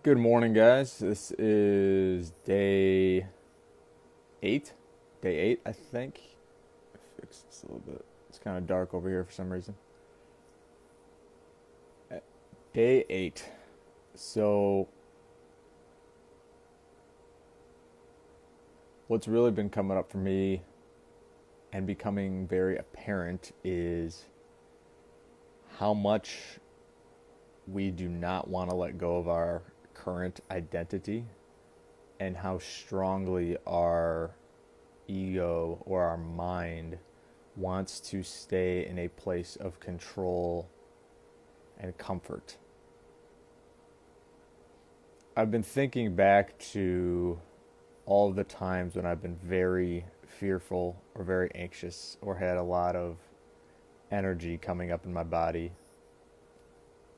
Good morning, guys. This is eight. Day eight, I think. Fix this a little bit. It's kind of dark over here for some reason. Day eight. So, what's really been coming up for me and becoming very apparent is how much we do not want to let go of our current identity and how strongly our ego or our mind wants to stay in a place of control and comfort. I've been thinking back to all of the times when I've been very fearful or very anxious or had a lot of energy coming up in my body.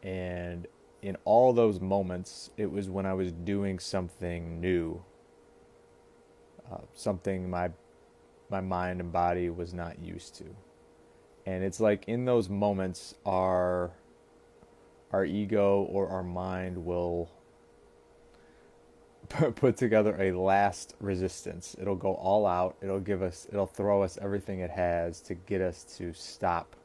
And in all those moments, it was when I was doing something new, something my mind and body was not used to. And it's like in those moments, our ego or our mind will put together a last resistance. It'll go all out. It'll throw us everything it has to get us to stop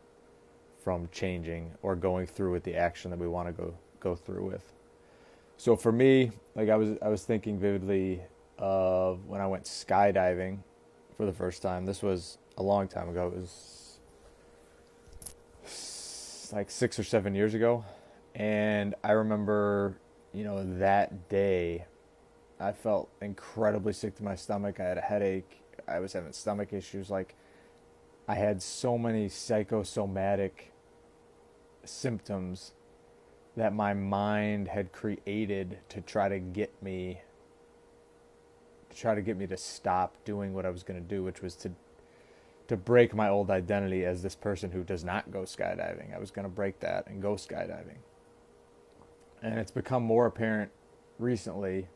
from changing or going through with the action that we want to go through with. So for me, like I was thinking vividly of when I went skydiving for the first time. This was a long time ago. It was like 6 or 7 years ago. And I remember, that day I felt incredibly sick to my stomach. I had a headache. I was having stomach issues. Like I had so many psychosomatic symptoms that my mind had created to try to get me to stop doing what I was going to do, which was to break my old identity as this person who does not go skydiving. I was going to break that and go skydiving. And it's become more apparent recently,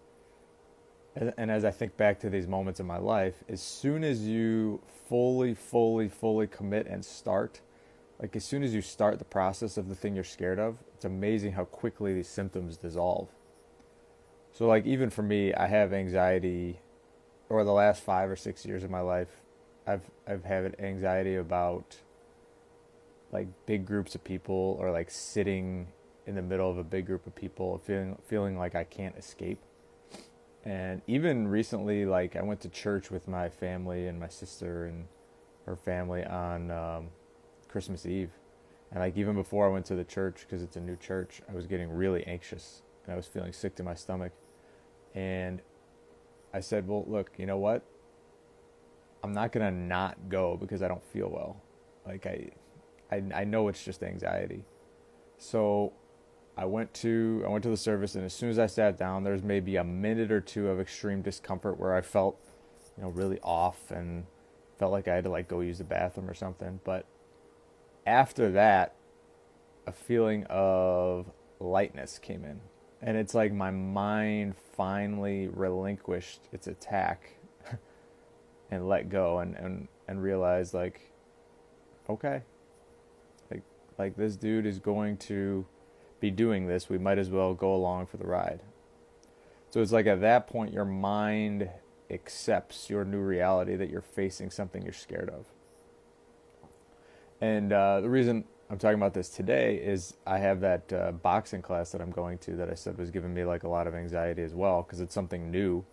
and as I think back to these moments in my life, as soon as you fully commit and start, like as soon as you start the process of the thing you're scared of, it's amazing how quickly these symptoms dissolve. So like even for me, I have anxiety, or the last 5 or 6 years of my life, I've had anxiety about like big groups of people, or like sitting in the middle of a big group of people, feeling like I can't escape. And even recently, like I went to church with my family and my sister and her family on Christmas Eve. And like even before I went to the church, because it's a new church, I was getting really anxious and I was feeling sick to my stomach. And I said, well, look, you know what? I'm not gonna not go because I don't feel well. Like I know it's just anxiety. So I went to the service, and as soon as I sat down, there's maybe a minute or two of extreme discomfort where I felt, really off and felt like I had to like go use the bathroom or something. But after that, a feeling of lightness came in, and it's like my mind finally relinquished its attack and let go and realized like, okay, like this dude is going to be doing this, we might as well go along for the ride. So it's like at that point, your mind accepts your new reality that you're facing something you're scared of. And the reason I'm talking about this today is I have that boxing class that I'm going to that I said was giving me like a lot of anxiety as well, because it's something new.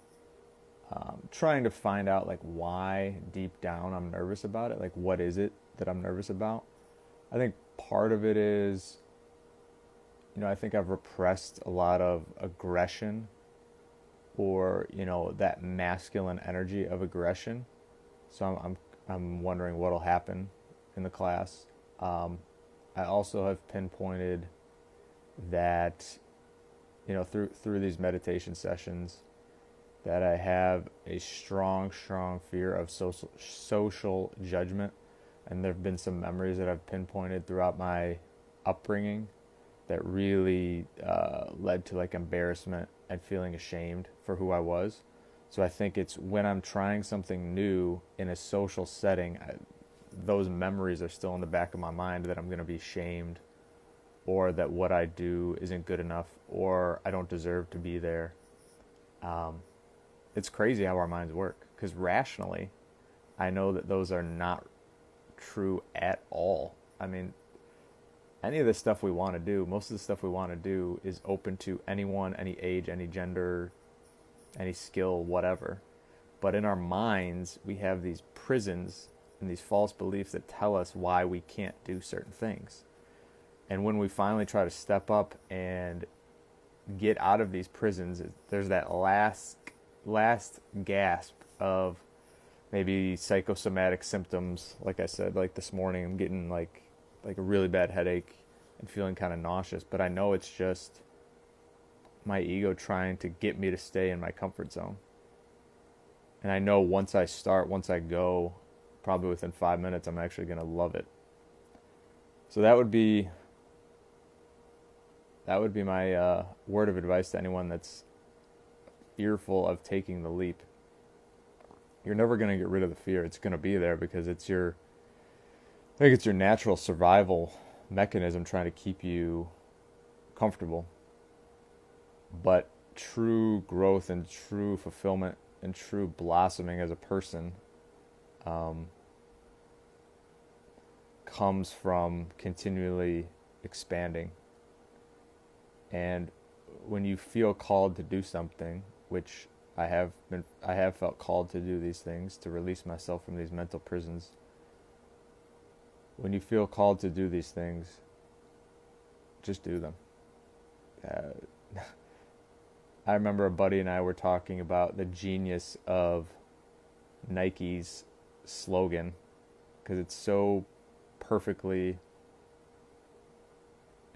Trying to find out like why deep down I'm nervous about it. Like what is it that I'm nervous about? I think part of it is, I think I've repressed a lot of aggression, or that masculine energy of aggression. So I'm wondering what'll happen in the class. I also have pinpointed that through these meditation sessions that I have a strong fear of social judgment, and there have been some memories that I've pinpointed throughout my upbringing that really led to like embarrassment and feeling ashamed for who I was. So I think it's when I'm trying something new in a social setting, those memories are still in the back of my mind that I'm going to be shamed or that what I do isn't good enough, or I don't deserve to be there. Um, it's crazy how our minds work, because rationally, I know that those are not true at all. I mean, any of the stuff we want to do, most of the stuff we want to do is open to anyone, any age, any gender, any skill, whatever. But in our minds, we have these prisons and these false beliefs that tell us why we can't do certain things. And when we finally try to step up and get out of these prisons, there's that last gasp of maybe psychosomatic symptoms. Like I said, like this morning, I'm getting like a really bad headache and feeling kind of nauseous. But I know it's just my ego trying to get me to stay in my comfort zone. And I know once I go, probably within 5 minutes, I'm actually going to love it. So that would be my word of advice to anyone that's fearful of taking the leap. You're never going to get rid of the fear. It's going to be there because I think it's your natural survival mechanism trying to keep you comfortable. But true growth and true fulfillment and true blossoming as a person comes from continually expanding. And when you feel called to do something, which I have felt called to do these things, to release myself from these mental prisons. When you feel called to do these things, just do them. I remember a buddy and I were talking about the genius of Nike's slogan, because it's so perfectly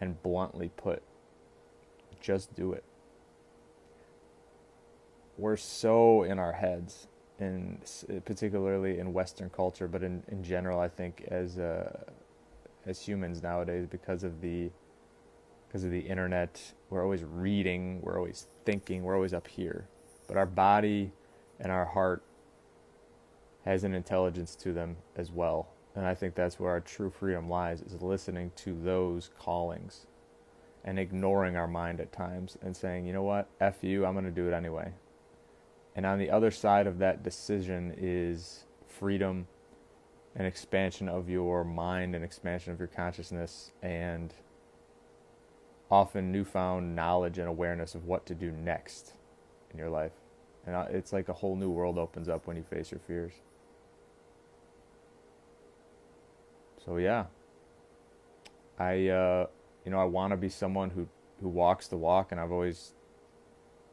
and bluntly put. Just do it. We're so in our heads, and particularly in Western culture, but in general, I think as humans nowadays, because of the internet, we're always reading, we're always thinking, we're always up here. But our body and our heart has an intelligence to them as well. And I think that's where our true freedom lies, is listening to those callings and ignoring our mind at times and saying, you know what, F you, I'm going to do it anyway. And on the other side of that decision is freedom and expansion of your mind and expansion of your consciousness, and often newfound knowledge and awareness of what to do next in your life. And it's like a whole new world opens up when you face your fears. So yeah, I want to be someone who walks the walk, and I've always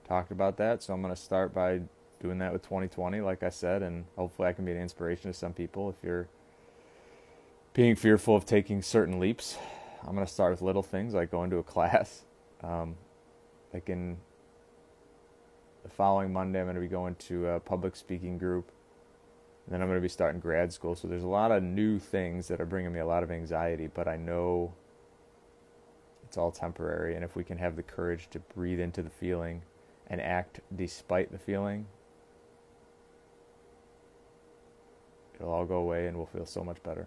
talked about that. So I'm going to start by doing that with 2020, like I said, and hopefully I can be an inspiration to some people. If you're being fearful of taking certain leaps, I'm going to start with little things like going to a class. Like in the following Monday, I'm going to be going to a public speaking group. And then I'm going to be starting grad school. So there's a lot of new things that are bringing me a lot of anxiety, but I know it's all temporary. And if we can have the courage to breathe into the feeling and act despite the feeling, it'll all go away and we'll feel so much better.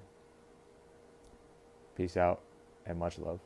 Peace out and much love.